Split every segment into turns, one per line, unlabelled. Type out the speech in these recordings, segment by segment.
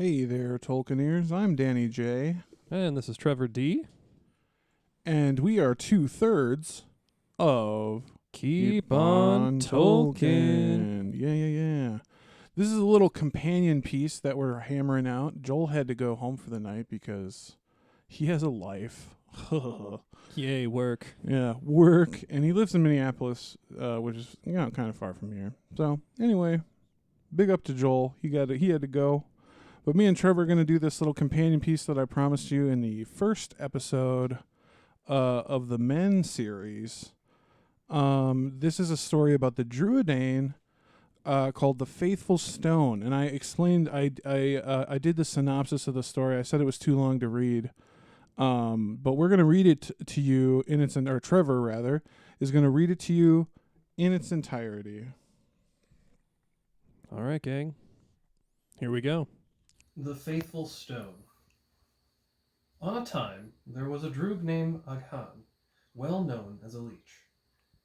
Hey there, Tolkieneers. I'm Danny J,
And this is Trever D.
and we are two-thirds of
Keep
Keep
on
on
Tolkien.
Tolkien. Yeah. This is a little companion piece that we're hammering out. Joel had to go home for the night because he has a life.
Yay, work.
Yeah, work, and he lives in Minneapolis, which is kind of far from here. So anyway, big up to Joel. He had to go. But me and Trevor are going to do this little companion piece that I promised you in the first episode of the Men series. This is a story about the Druedain called "The Faithful Stone," and I explained. I did the synopsis of the story. I said it was too long to read, but we're going to read it to you in its or Trevor rather is going to read it to you in its entirety.
All right, gang. Here we go.
The Faithful Stone. On a time, there was a Droog named Aghan, well known as a leech.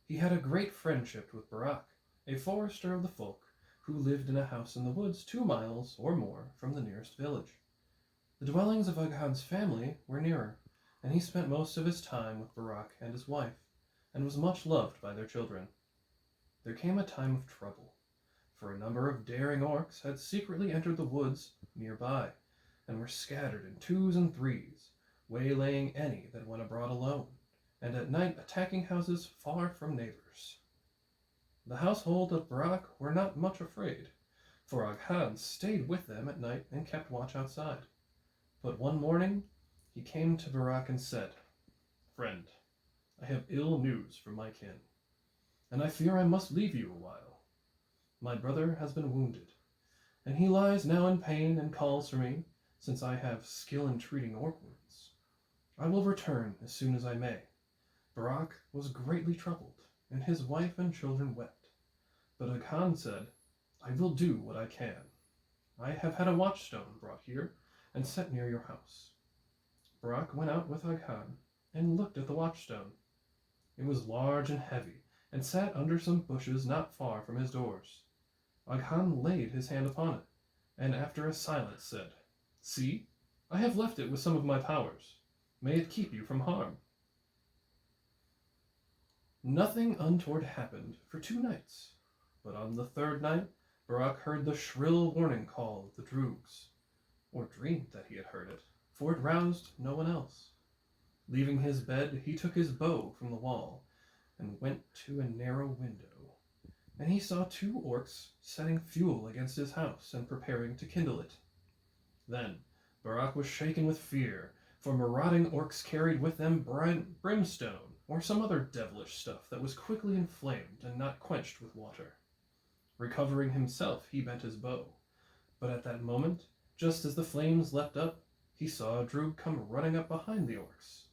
He had a great friendship with Barak, a forester of the folk, who lived in a house in the woods 2 miles or more from the nearest village. The dwellings of Aghan's family were nearer, and he spent most of his time with Barak and his wife, and was much loved by their children. There came a time of trouble, for a number of daring orcs had secretly entered the woods nearby, and were scattered in 2s and 3s, waylaying any that went abroad alone, and at night attacking houses far from neighbors. The household of Barak were not much afraid, for Aghan stayed with them at night and kept watch outside. But one morning he came to Barak and said, "Friend, I have ill news from my kin, and I fear I must leave you a while. My brother has been wounded, and he lies now in pain and calls for me, since I have skill in treating orc wounds. I will return as soon as I may." Barak was greatly troubled, and his wife and children wept. But Aghan said, "I will do what I can. I have had a watchstone brought here and set near your house." Barak went out with Aghan and looked at the watchstone. It was large and heavy, and sat under some bushes not far from his doors. Aghan laid his hand upon it, and after a silence said, "See, I have left it with some of my powers. May it keep you from harm." Nothing untoward happened for 2 nights, but on the 3rd night Barak heard the shrill warning call of the Droogs, or dreamed that he had heard it, for it roused no one else. Leaving his bed, he took his bow from the wall and went to a narrow window, and he saw 2 orcs setting fuel against his house and preparing to kindle it. Then Barak was shaken with fear, for marauding orcs carried with them brimstone or some other devilish stuff that was quickly inflamed and not quenched with water. Recovering himself, he bent his bow, but at that moment, just as the flames leapt up, he saw a Droog come running up behind the orcs.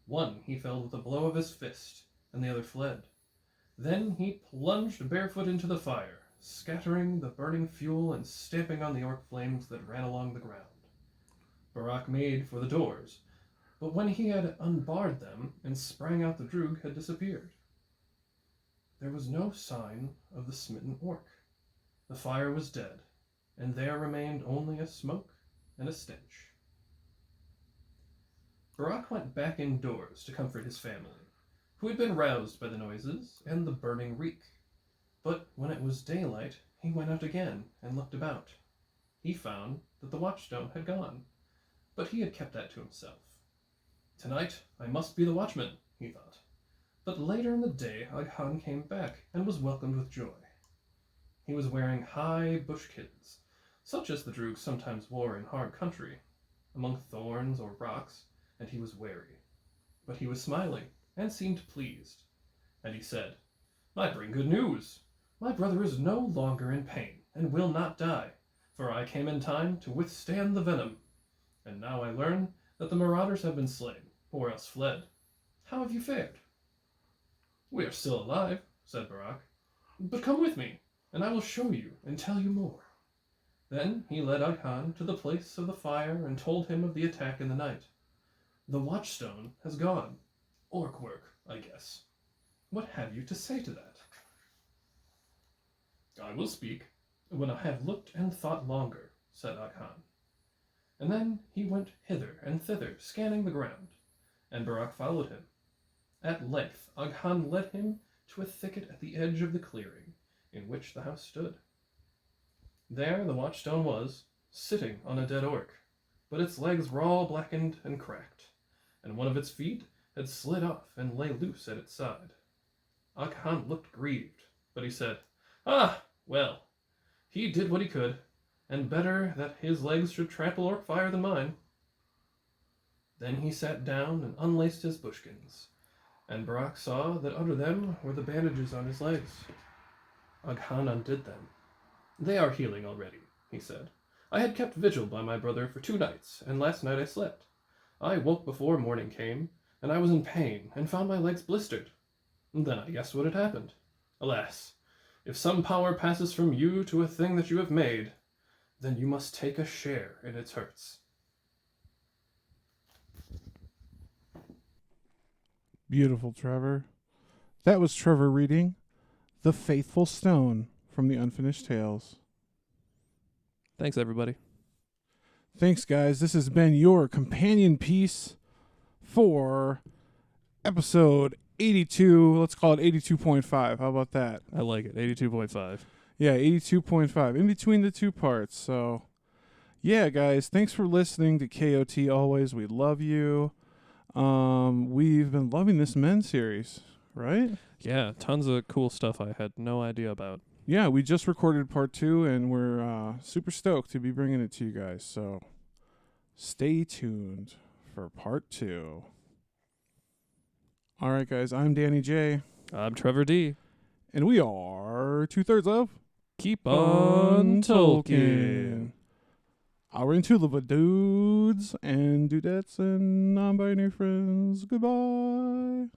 One he felled with a blow of his fist, and the other fled. Then he plunged barefoot into the fire, scattering the burning fuel and stamping on the orc flames that ran along the ground. Barak made for the doors, but when he had unbarred them and sprang out, the Droog had disappeared. There was no sign of the smitten orc. The fire was dead, and there remained only a smoke and a stench. Barak went back indoors to comfort his family, who had been roused by the noises and the burning reek. But when it was daylight, he went out again and looked about. He found that the watchstone had gone, but he had kept that to himself. "Tonight I must be the watchman," he thought. But later in the day Aghan came back and was welcomed with joy. He was wearing high bushkins, such as the Droogs sometimes wore in hard country, among thorns or rocks, and he was wary. But he was smiling and seemed pleased, and he said, "I bring good news. My brother is no longer in pain and will not die, for I came in time to withstand the venom. And now I learn that the marauders have been slain, or else fled. How have you fared?" "We are still alive," said Barak, "but come with me, and I will show you and tell you more." Then he led Aghan to the place of the fire and told him of the attack in the night. "The watchstone has gone. Orc work, I guess. What have you to say to that?" "I will speak when I have looked and thought longer," said Aghan. and then he went hither and thither, scanning the ground, and Barak followed him. At length Aghan led him to a thicket at the edge of the clearing in which the house stood. There the watchstone was, sitting on a dead orc, but its legs were all blackened and cracked, and one of its feet had slid off and lay loose at its side. Aghan looked grieved, but he said, "Ah, well, he did what he could, and better that his legs should trample orc fire than mine." Then he sat down and unlaced his bushkins, and Barak saw that under them were the bandages on his legs. Aghan undid them. "They are healing already," he said. "I had kept vigil by my brother for 2 nights, and last night I slept. I woke before morning came, and I was in pain, and found my legs blistered. Then I guessed what had happened. Alas, if some power passes from you to a thing that you have made, then you must take a share in its hurts."
Beautiful, Trevor. That was Trevor reading The Faithful Stone from the Unfinished Tales.
Thanks, everybody.
Thanks, guys. This has been your companion piece for episode 82. Let's call it 82.5. How about that?
I like it. 82.5.
Yeah, 82.5. In between the two parts. So, yeah, guys, thanks for listening to KOT always. We love you. We've been loving this Men series, right?
Yeah, tons of cool stuff I had no idea about.
Yeah, we just recorded part 2, and we're super stoked to be bringing it to you guys. So stay tuned for part 2. All right, guys, I'm Danny J.
I'm Trever D.
And we are 2/3 of
Keep on Tolkien.
Our Intulava dudes and dudettes and non-binary friends. Goodbye.